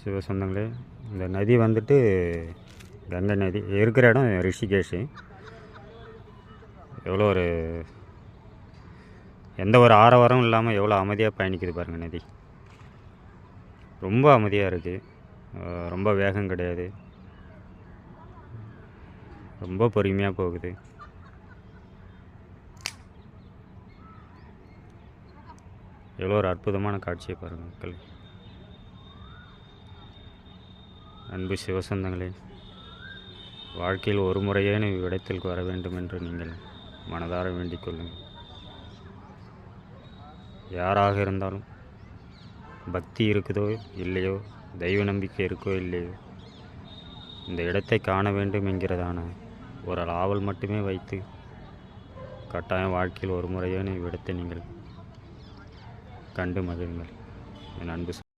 சிவ சொந்தங்களே, இந்த நதி வந்துட்டு கங்கை நதி இருக்கிற இடம் ரிஷிகேஷ். எவ்வளோ ஒரு எந்த ஒரு ஆரவாரம் இல்லாமல் எவ்வளோ அமைதியாக பயணிக்குது பாருங்கள் நதி. ரொம்ப அமைதியாக இருக்குது, ரொம்ப வேகம் கிடையாது, ரொம்ப பொறுமையாக போகுது. எவ்வளோ ஒரு அற்புதமான காட்சியை பாருங்கள் மக்கள். அன்பு சிவசொந்தங்களே, வாழ்க்கையில் ஒரு முறையேனும் இவ்விடத்திற்கு வர வேண்டும் என்று நீங்கள் மனதார வேண்டிக் கொள்ளுங்கள். யாராக இருந்தாலும் பக்தி இருக்குதோ இல்லையோ, தெய்வ நம்பிக்கை இருக்கோ இல்லையோ, இந்த இடத்தை காண வேண்டும் என்கிறதான ஒரு ஆவல் மட்டுமே வைத்து கட்டாயம் வாழ்க்கையில் ஒரு முறையேனும் இவ்விடத்தை நீங்கள் கண்டு மகிழுங்கள். என் அன்பு